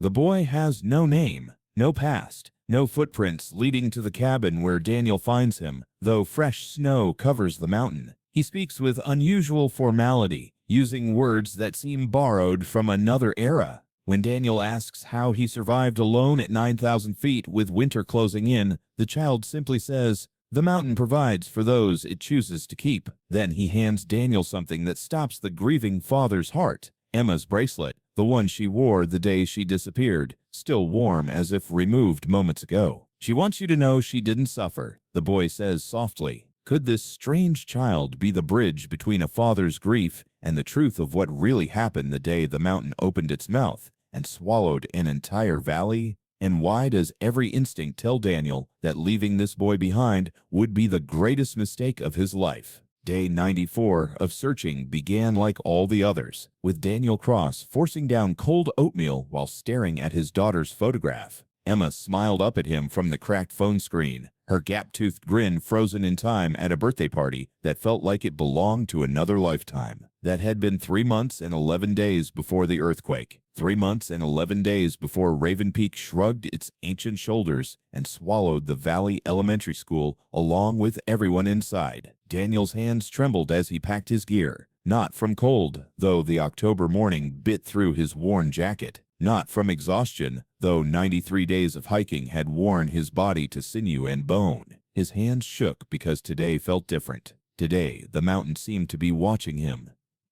The boy has no name, no past, no footprints leading to the cabin where Daniel finds him, though fresh snow covers the mountain. He speaks with unusual formality, using words that seem borrowed from another era. When Daniel asks how he survived alone at 9,000 feet with winter closing in, the child simply says, "The mountain provides for those it chooses to keep." Then he hands Daniel something that stops the grieving father's heart: Emma's bracelet, the one she wore the day she disappeared, still warm as if removed moments ago. "She wants you to know she didn't suffer," the boy says softly. Could this strange child be the bridge between a father's grief and the truth of what really happened the day the mountain opened its mouth and swallowed an entire valley? And why does every instinct tell Daniel that leaving this boy behind would be the greatest mistake of his life? Day 94 of searching began like all the others, with Daniel Cross forcing down cold oatmeal while staring at his daughter's photograph. Emma smiled up at him from the cracked phone screen, her gap-toothed grin frozen in time at a birthday party that felt like it belonged to another lifetime. That had been 3 months and 11 days before the earthquake. 3 months and 11 days before Raven Peak shrugged its ancient shoulders and swallowed the Valley Elementary School along with everyone inside. Daniel's hands trembled as he packed his gear, not from cold, though the October morning bit through his worn jacket, not from exhaustion, though 93 days of hiking had worn his body to sinew and bone. His hands shook because today felt different. Today, the mountain seemed to be watching him.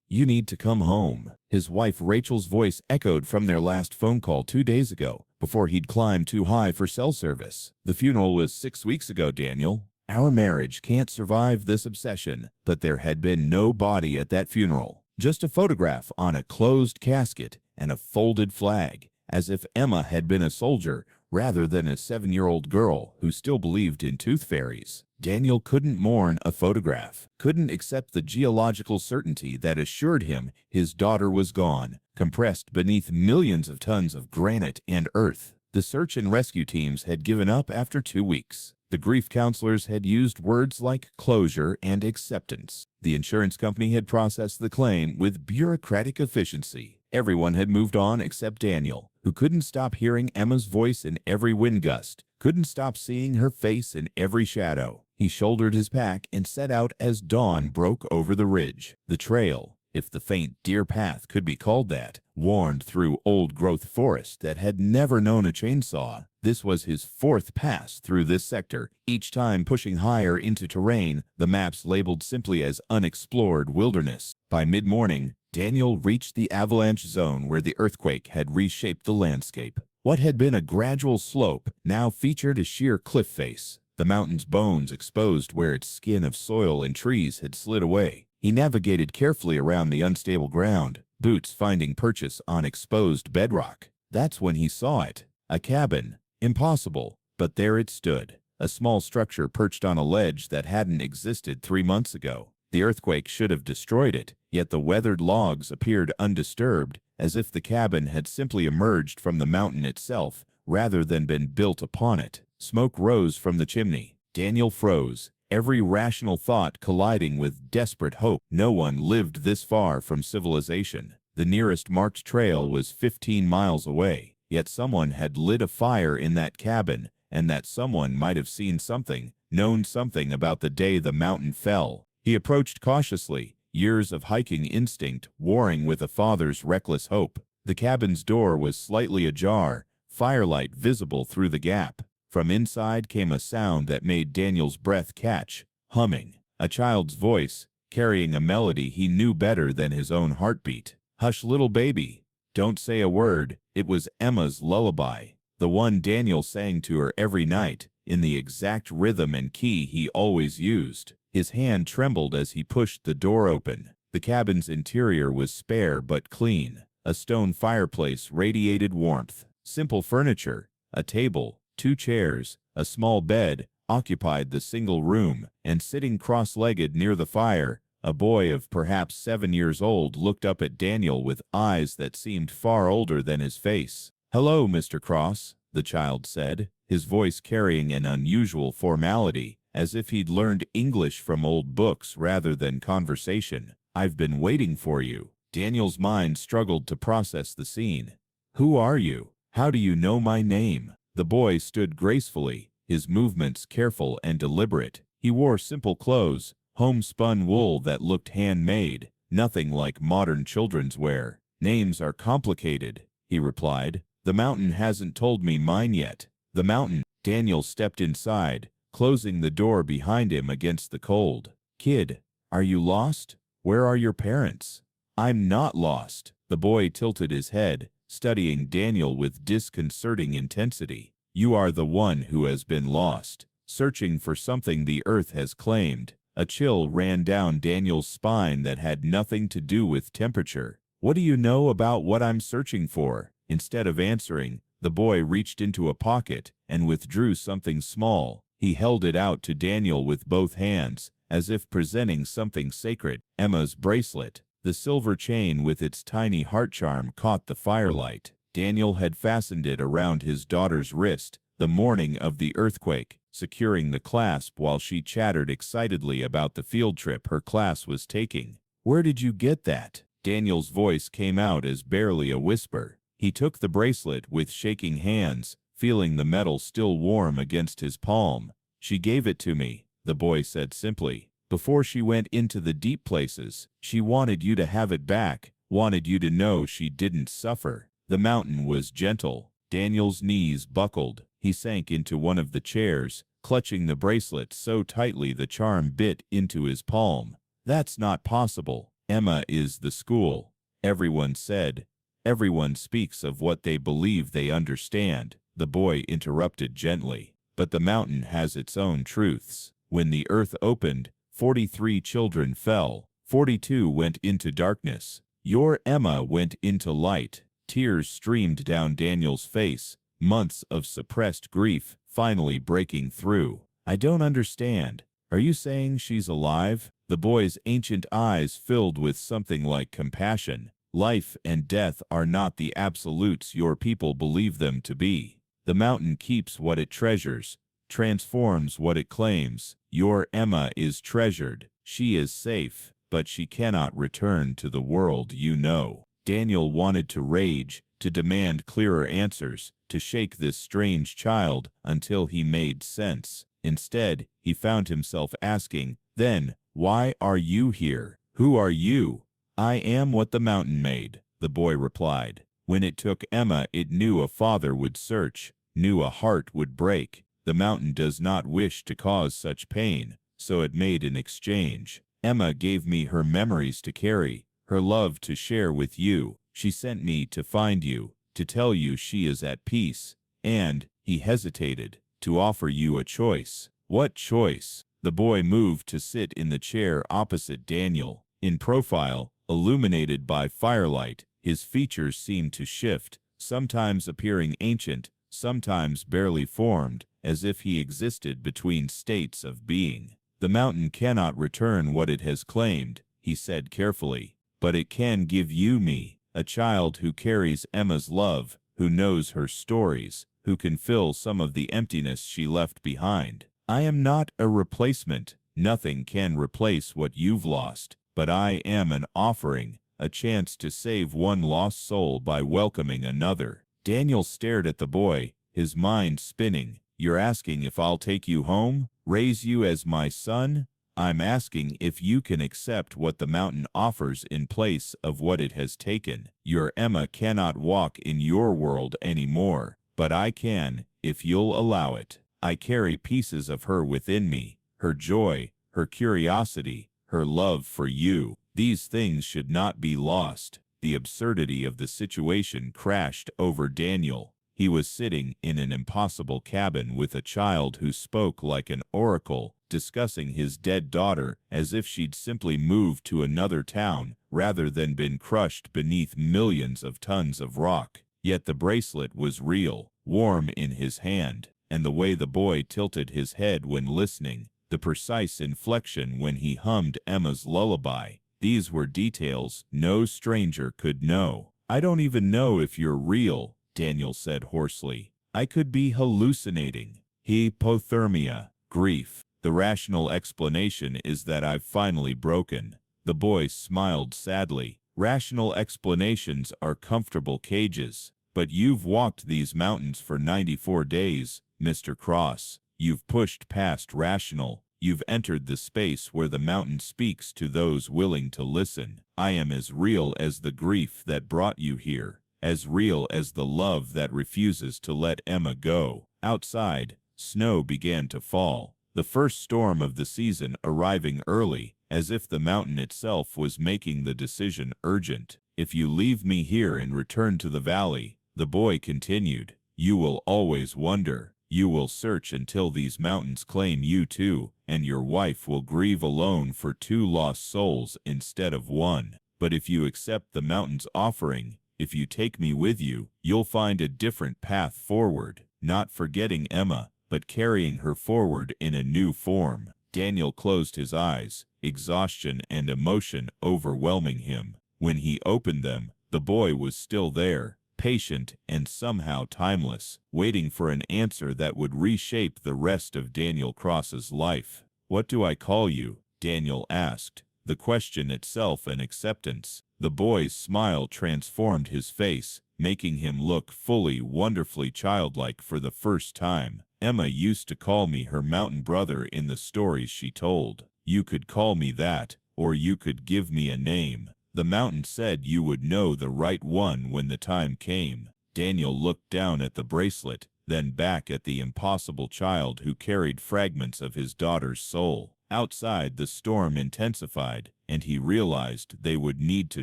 "You need to come home." His wife Rachel's voice echoed from their last phone call 2 days ago, before he'd climbed too high for cell service. "The funeral was 6 weeks ago, Daniel. Our marriage can't survive this obsession." But there had been no body at that funeral, just a photograph on a closed casket and a folded flag, as if Emma had been a soldier rather than a 7-year-old girl who still believed in tooth fairies. Daniel couldn't mourn a photograph, couldn't accept the geological certainty that assured him his daughter was gone, compressed beneath millions of tons of granite and earth. The search and rescue teams had given up after 2 weeks. The grief counselors had used words like closure and acceptance. The insurance company had processed the claim with bureaucratic efficiency. Everyone had moved on except Daniel, who couldn't stop hearing Emma's voice in every wind gust, couldn't stop seeing her face in every shadow. He shouldered his pack and set out as dawn broke over the ridge. The trail, if the faint deer path could be called that, wound through old-growth forest that had never known a chainsaw. This was his 4th pass through this sector, each time pushing higher into terrain the maps labeled simply as unexplored wilderness. By mid-morning, Daniel reached the avalanche zone where the earthquake had reshaped the landscape. What had been a gradual slope now featured a sheer cliff face, the mountain's bones exposed where its skin of soil and trees had slid away. He navigated carefully around the unstable ground, boots finding purchase on exposed bedrock. That's when he saw it. A cabin. Impossible, but there it stood, a small structure perched on a ledge that hadn't existed 3 months ago. The earthquake should have destroyed it, yet the weathered logs appeared undisturbed, as if the cabin had simply emerged from the mountain itself rather than been built upon it. Smoke rose from the chimney. Daniel froze, every rational thought colliding with desperate hope. No one lived this far from civilization. The nearest marked trail was 15 miles away, yet someone had lit a fire in that cabin, and that someone might have seen something, known something about the day the mountain fell. He approached cautiously, years of hiking instinct warring with a father's reckless hope. The cabin's door was slightly ajar, firelight visible through the gap. From inside came a sound that made Daniel's breath catch, humming, a child's voice, carrying a melody he knew better than his own heartbeat. "Hush, little baby. Don't say a word." It was Emma's lullaby, the one Daniel sang to her every night, in the exact rhythm and key he always used. His hand trembled as he pushed the door open. The cabin's interior was spare but clean. A stone fireplace radiated warmth. Simple furniture, a table, 2 chairs, a small bed, occupied the single room, and sitting cross-legged near the fire, a boy of perhaps 7 years old looked up at Daniel with eyes that seemed far older than his face. "Hello, Mr. Cross," the child said, his voice carrying an unusual formality, as if he'd learned English from old books rather than conversation. "I've been waiting for you." Daniel's mind struggled to process the scene. "Who are you? How do you know my name? The boy stood gracefully, his movements careful and deliberate. He wore simple clothes, homespun wool that looked handmade, nothing like modern children's wear. Names are complicated, he replied. The mountain hasn't told me mine yet. The mountain. Daniel stepped inside, closing the door behind him against the cold. Kid, are you lost? Where are your parents? I'm not lost. The boy tilted his head, studying Daniel with disconcerting intensity. You are the one who has been lost, searching for something the earth has claimed. A chill ran down Daniel's spine that had nothing to do with temperature. What do you know about what I'm searching for? Instead of answering, the boy reached into a pocket and withdrew something small. He held it out to Daniel with both hands, as if presenting something sacred. Emma's bracelet. The silver chain with its tiny heart charm caught the firelight. Daniel had fastened it around his daughter's wrist the morning of the earthquake, securing the clasp while she chattered excitedly about the field trip her class was taking. Where did you get that? Daniel's voice came out as barely a whisper. He took the bracelet with shaking hands, feeling the metal still warm against his palm. She gave it to me, the boy said simply. Before she went into the deep places, she wanted you to have it back, wanted you to know she didn't suffer. The mountain was gentle. Daniel's knees buckled. He sank into one of the chairs, clutching the bracelet so tightly the charm bit into his palm. That's not possible. Emma is the school. Everyone said. Everyone speaks of what they believe they understand, the boy interrupted gently. But the mountain has its own truths. When the earth opened, 43 children fell, 42 went into darkness. Your Emma went into light. Tears streamed down Daniel's face, months of suppressed grief finally breaking through. I don't understand. Are you saying she's alive? The boy's ancient eyes filled with something like compassion. Life and death are not the absolutes your people believe them to be. The mountain keeps what it treasures, transforms what it claims. Your Emma is treasured. She is safe, but she cannot return to the world you know. Daniel wanted to rage, to demand clearer answers, to shake this strange child until he made sense. Instead, he found himself asking, then, why are you here? Who are you? I am what the mountain made, the boy replied. When it took Emma, it knew a father would search, knew a heart would break. The mountain does not wish to cause such pain, so it made an exchange. Emma gave me her memories to carry, her love to share with you. She sent me to find you, to tell you she is at peace, and, he hesitated, to offer you a choice. What choice? The boy moved to sit in the chair opposite Daniel. In profile, illuminated by firelight, his features seemed to shift, sometimes appearing ancient, sometimes barely formed, as if he existed between states of being. The mountain cannot return what it has claimed, he said carefully, but it can give you me, a child who carries Emma's love, who knows her stories, who can fill some of the emptiness she left behind. I am not a replacement. Nothing can replace what you've lost, but I am an offering, a chance to save one lost soul by welcoming another. Daniel stared at the boy, his mind spinning. You're asking if I'll take you home, raise you as my son? I'm asking if you can accept what the mountain offers in place of what it has taken. Your Emma cannot walk in your world anymore, but I can, if you'll allow it. I carry pieces of her within me, her joy, her curiosity, her love for you. These things should not be lost. The absurdity of the situation crashed over Daniel. He was sitting in an impossible cabin with a child who spoke like an oracle, discussing his dead daughter as if she'd simply moved to another town rather than been crushed beneath millions of tons of rock. Yet the bracelet was real, warm in his hand, and the way the boy tilted his head when listening, the precise inflection when he hummed Emma's lullaby, these were details no stranger could know. I don't even know if you're real, Daniel said hoarsely. I could be hallucinating. Hypothermia, grief. The rational explanation is that I've finally broken. The boy smiled sadly. Rational explanations are comfortable cages, But you've walked these mountains for 94 days, Mr. Cross. You've pushed past rational. You've entered the space where the mountain speaks to those willing to listen. I am as real as the grief that brought you here, as real as the love that refuses to let Emma go. Outside, snow began to fall, the first storm of the season arriving early, as if the mountain itself was making the decision urgent. If you leave me here and return to the valley, the boy continued, you will always wonder. You will search until these mountains claim you too, and your wife will grieve alone for 2 lost souls instead of 1. But if you accept the mountain's offering, if you take me with you, you'll find a different path forward, not forgetting Emma, but carrying her forward in a new form. Daniel closed his eyes, exhaustion and emotion overwhelming him. When he opened them, the boy was still there, patient and somehow timeless, waiting for an answer that would reshape the rest of Daniel Cross's life. What do I call you? Daniel asked, the question itself an acceptance. The boy's smile transformed his face, making him look fully, wonderfully childlike for the first time. Emma used to call me her mountain brother in the stories she told. You could call me that, or you could give me a name. The mountain said you would know the right one when the time came. Daniel looked down at the bracelet, then back at the impossible child who carried fragments of his daughter's soul. Outside, the storm intensified, and he realized they would need to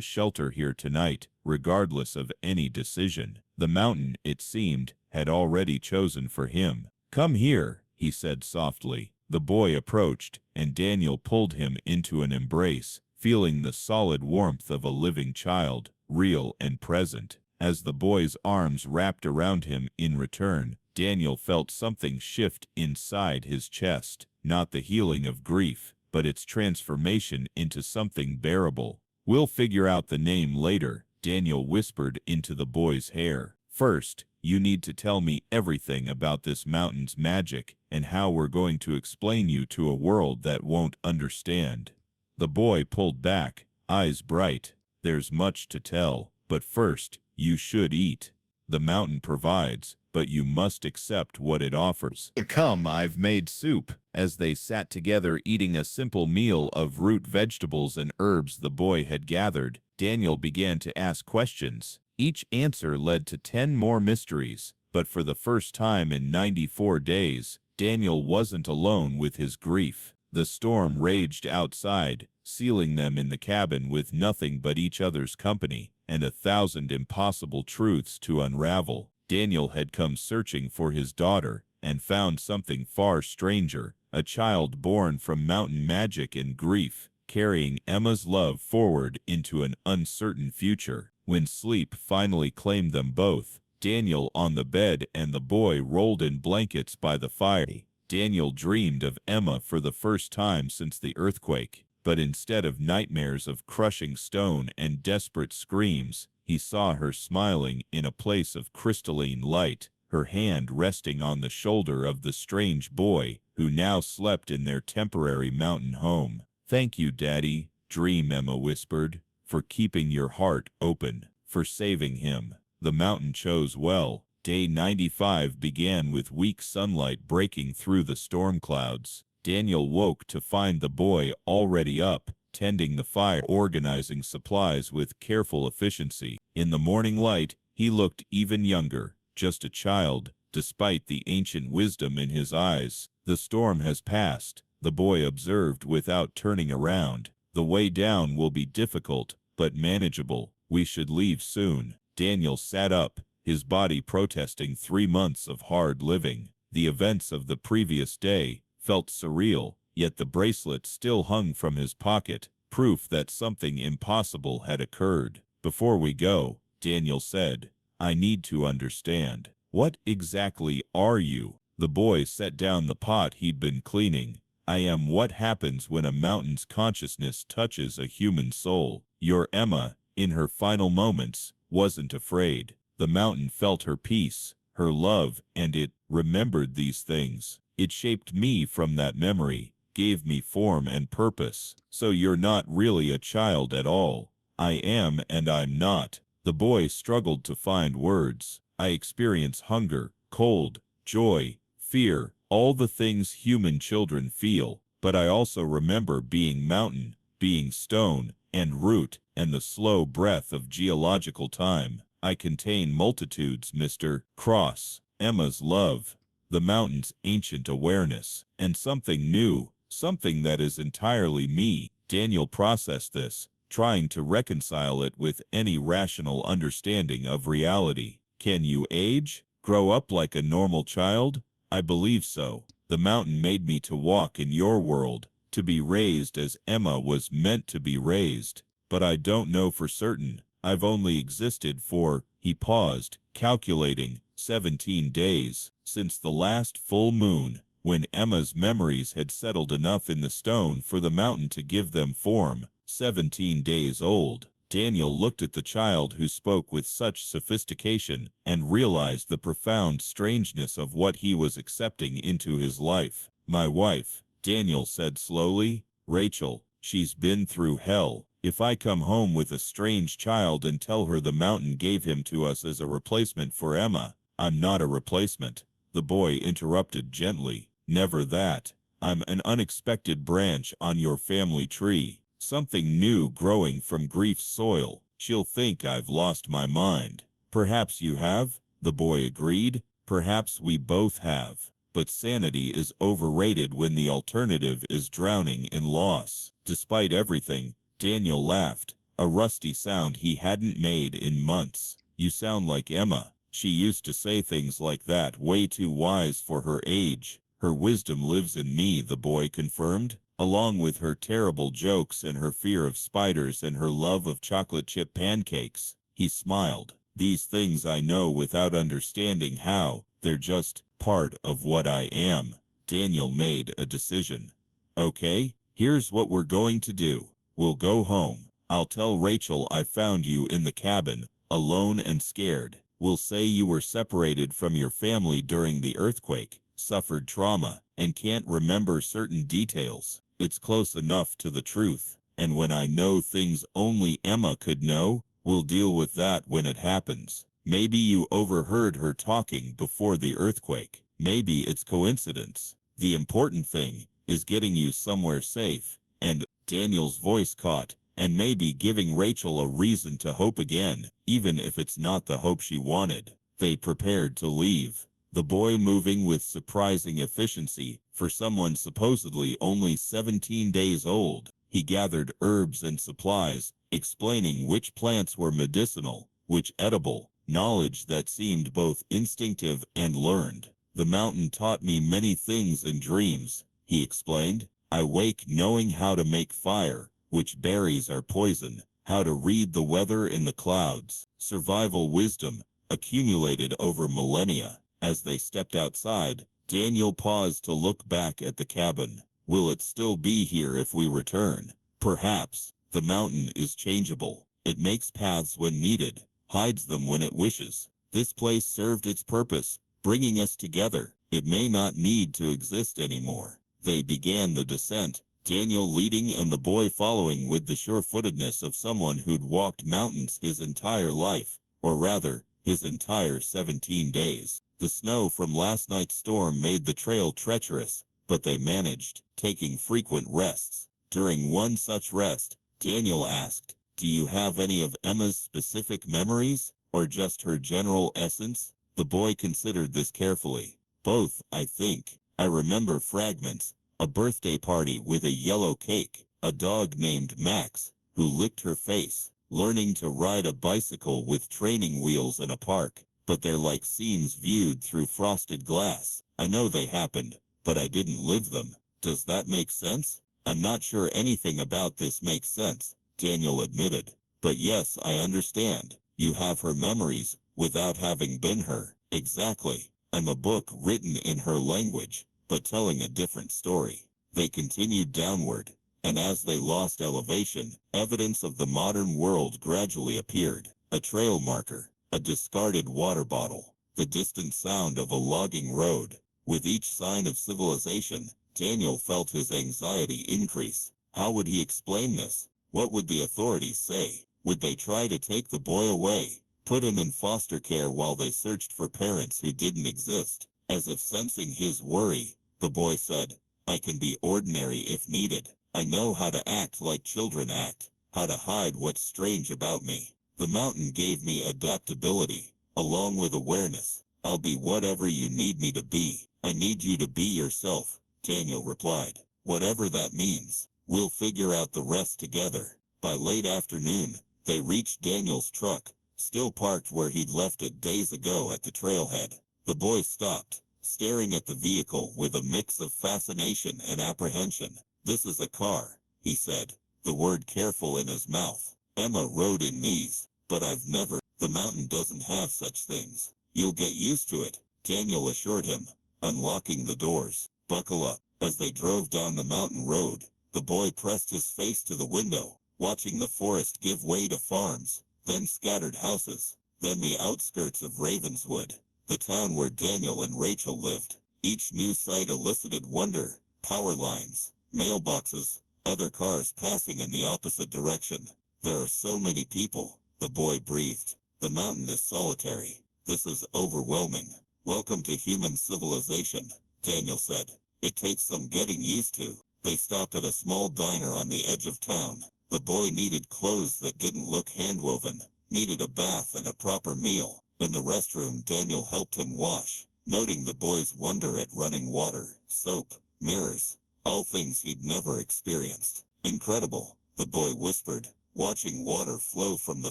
shelter here tonight, regardless of any decision. The mountain, it seemed, had already chosen for him. Come here, he said softly. The boy approached, and Daniel pulled him into an embrace, feeling the solid warmth of a living child, real and present. As the boy's arms wrapped around him in return, Daniel felt something shift inside his chest, not the healing of grief, but its transformation into something bearable. We'll figure out the name later, Daniel whispered into the boy's hair. First, you need to tell me everything about this mountain's magic and how we're going to explain you to a world that won't understand. The boy pulled back, eyes bright. There's much to tell, but first, you should eat. The mountain provides, but you must accept what it offers. Come, I've made soup. As they sat together eating a simple meal of root vegetables and herbs the boy had gathered, Daniel began to ask questions. Each answer led to 10 more mysteries, but for the first time in 94 days, Daniel wasn't alone with his grief. The storm raged outside, sealing them in the cabin with nothing but each other's company, and 1,000 impossible truths to unravel. Daniel had come searching for his daughter, and found something far stranger, a child born from mountain magic and grief, carrying Emma's love forward into an uncertain future. When sleep finally claimed them both, Daniel on the bed and the boy rolled in blankets by the fire, Daniel dreamed of Emma for the first time since the earthquake, but instead of nightmares of crushing stone and desperate screams, he saw her smiling in a place of crystalline light, her hand resting on the shoulder of the strange boy who now slept in their temporary mountain home. Thank you, Daddy, Dream Emma whispered, for keeping your heart open, for saving him. The mountain chose well. Day 95 began with weak sunlight breaking through the storm clouds. Daniel woke to find the boy already up, tending the fire, organizing supplies with careful efficiency. In the morning light, he looked even younger, just a child, despite the ancient wisdom in his eyes. The storm has passed, the boy observed without turning around. The way down will be difficult, but manageable. We should leave soon. Daniel sat up, his body protesting 3 months of hard living. The events of the previous day felt surreal, yet the bracelet still hung from his pocket, proof that something impossible had occurred. Before we go, Daniel said, I need to understand. What exactly are you? The boy set down the pot he'd been cleaning. I am what happens when a mountain's consciousness touches a human soul. Your Emma, in her final moments, wasn't afraid. The mountain felt her peace, her love, and it remembered these things. It shaped me from that memory, gave me form and purpose. So you're not really a child at all. I am and I'm not. The boy struggled to find words. I experience hunger, cold, joy, fear, all the things human children feel, but I also remember being mountain, being stone, and root, and the slow breath of geological time. I contain multitudes, Mr. Cross, Emma's love, the mountain's ancient awareness, and something new, something that is entirely me. Daniel processed this, trying to reconcile it with any rational understanding of reality. Can you age? Grow up like a normal child? I believe so. The mountain made me to walk in your world, to be raised as Emma was meant to be raised. But I don't know for certain. I've only existed for, he paused, calculating, 17 days, since the last full moon, when Emma's memories had settled enough in the stone for the mountain to give them form. 17 days old. Daniel looked at the child who spoke with such sophistication and realized the profound strangeness of what he was accepting into his life. My wife, Daniel said slowly, Rachel, she's been through hell. If I come home with a strange child and tell her the mountain gave him to us as a replacement for Emma, I'm not a replacement. The boy interrupted gently. Never that. I'm an unexpected branch on your family tree. Something new growing from grief's soil. She'll think I've lost my mind. Perhaps you have, the boy agreed. Perhaps we both have. But sanity is overrated when the alternative is drowning in loss. Despite everything, Daniel laughed, a rusty sound he hadn't made in months. You sound like Emma. She used to say things like that, way too wise for her age. Her wisdom lives in me, the boy confirmed, along with her terrible jokes and her fear of spiders and her love of chocolate chip pancakes. He smiled. These things I know without understanding how. They're just part of what I am. Daniel made a decision. Okay, here's what we're going to do. We'll go home. I'll tell Rachel I found you in the cabin, alone and scared. We'll say you were separated from your family during the earthquake, suffered trauma, and can't remember certain details. It's close enough to the truth. And when I know things only Emma could know, we'll deal with that when it happens. Maybe you overheard her talking before the earthquake. Maybe it's coincidence. The important thing is getting you somewhere safe. And Daniel's voice caught, and maybe giving Rachel a reason to hope again, even if it's not the hope she wanted. They prepared to leave, the boy moving with surprising efficiency for someone supposedly only 17 days old. He gathered herbs and supplies, explaining which plants were medicinal, which edible, knowledge that seemed both instinctive and learned. The mountain taught me many things in dreams, he explained. I wake knowing how to make fire, which berries are poison, how to read the weather in the clouds, survival wisdom, accumulated over millennia. As they stepped outside, Daniel paused to look back at the cabin. Will it still be here if we return? Perhaps. The mountain is changeable. It makes paths when needed, hides them when it wishes. This place served its purpose, bringing us together. It may not need to exist anymore. They began the descent, Daniel leading and the boy following with the sure-footedness of someone who'd walked mountains his entire life, or rather, his entire 17 days. The snow from last night's storm made the trail treacherous, but they managed, taking frequent rests. During one such rest, Daniel asked, "Do you have any of Emma's specific memories, or just her general essence?" The boy considered this carefully. Both, I think. I remember fragments. A birthday party with a yellow cake, a dog named Max, who licked her face, learning to ride a bicycle with training wheels in a park, but they're like scenes viewed through frosted glass. I know they happened, but I didn't live them. Does that make sense? I'm not sure anything about this makes sense, Daniel admitted. But yes, I understand. You have her memories, without having been her. Exactly. I'm a book written in her language, but telling a different story. They continued downward, and as they lost elevation, evidence of the modern world gradually appeared. A trail marker, a discarded water bottle, the distant sound of a logging road. With each sign of civilization, Daniel felt his anxiety increase. How would he explain this? What would the authorities say? Would they try to take the boy away? put him in foster care while they searched for parents who didn't exist. As if sensing his worry, the boy said, I can be ordinary if needed. I know how to act like children act, how to hide what's strange about me. The mountain gave me adaptability, along with awareness. I'll be whatever you need me to be. I need you to be yourself, Daniel replied. Whatever that means, we'll figure out the rest together. By late afternoon, they reached Daniel's truck, still parked where he'd left it days ago at the trailhead. The boy stopped, staring at the vehicle with a mix of fascination and apprehension. This is a car, he said, the word careful in his mouth. Emma rode in these, but I've never. The mountain doesn't have such things. You'll get used to it, Daniel assured him, unlocking the doors. Buckle up. As they drove down the mountain road, the boy pressed his face to the window, watching the forest give way to farms, then scattered houses, then the outskirts of Ravenswood, the town where Daniel and Rachel lived. Each new sight elicited wonder: power lines, mailboxes, other cars passing in the opposite direction. There are so many people, the boy breathed. The mountain is solitary. This is overwhelming. Welcome to human civilization, Daniel said. It takes some getting used to. They stopped at a small diner on the edge of town. The boy needed clothes that didn't look handwoven, needed a bath and a proper meal. In the restroom, Daniel helped him wash, noting the boy's wonder at running water, soap, mirrors, all things he'd never experienced. Incredible, the boy whispered, watching water flow from the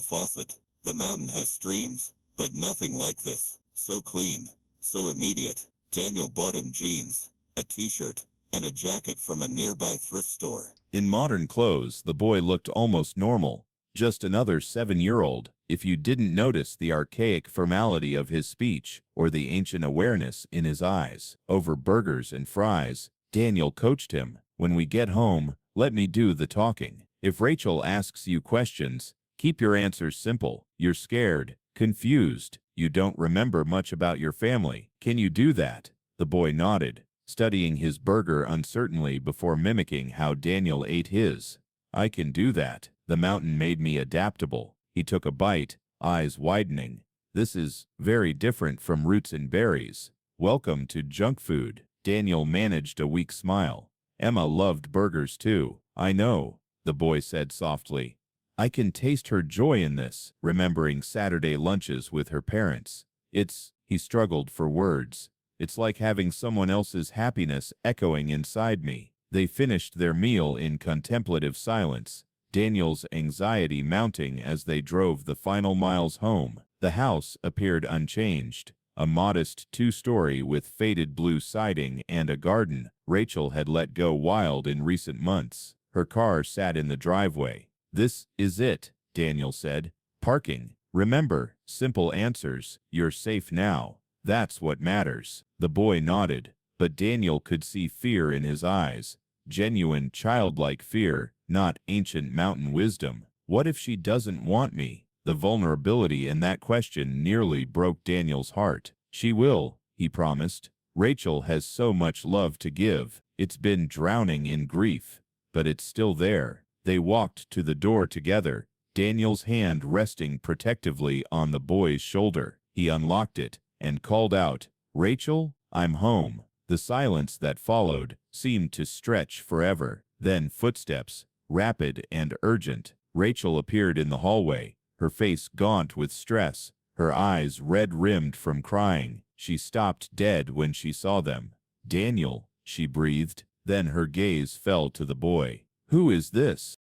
faucet. The mountain has streams, but nothing like this. So clean, so immediate. Daniel bought him jeans, a t-shirt, and a jacket from a nearby thrift store. In modern clothes, the boy looked almost normal, just another 7-year-old, if you didn't notice the archaic formality of his speech or the ancient awareness in his eyes. Over burgers and fries, Daniel coached him. When we get home, let me do the talking. If Rachel asks you questions, keep your answers simple. You're scared, confused, you don't remember much about your family. Can you do that? The boy nodded, studying his burger uncertainly before mimicking how Daniel ate his. I can do that. The mountain made me adaptable. He took a bite, eyes widening. This is very different from roots and berries. Welcome to junk food. Daniel managed a weak smile. Emma loved burgers too. I know, the boy said softly. I can taste her joy in this, remembering Saturday lunches with her parents. He struggled for words. It's like having someone else's happiness echoing inside me. They finished their meal in contemplative silence, Daniel's anxiety mounting as they drove the final miles home. The house appeared unchanged, a modest 2-story with faded blue siding and a garden Rachel had let go wild in recent months. Her car sat in the driveway. This is it, Daniel said. Parking. Remember, simple answers. You're safe now. That's what matters. The boy nodded, but Daniel could see fear in his eyes. Genuine, childlike fear, not ancient mountain wisdom. What if she doesn't want me? The vulnerability in that question nearly broke Daniel's heart. She will, he promised. Rachel has so much love to give. It's been drowning in grief, but it's still there. They walked to the door together, Daniel's hand resting protectively on the boy's shoulder. He unlocked it and called out, Rachel, I'm home. The silence that followed seemed to stretch forever. Then footsteps, rapid and urgent. Rachel appeared in the hallway, her face gaunt with stress, her eyes red-rimmed from crying. She stopped dead when she saw them. Daniel, she breathed. Then her gaze fell to the boy. Who is this?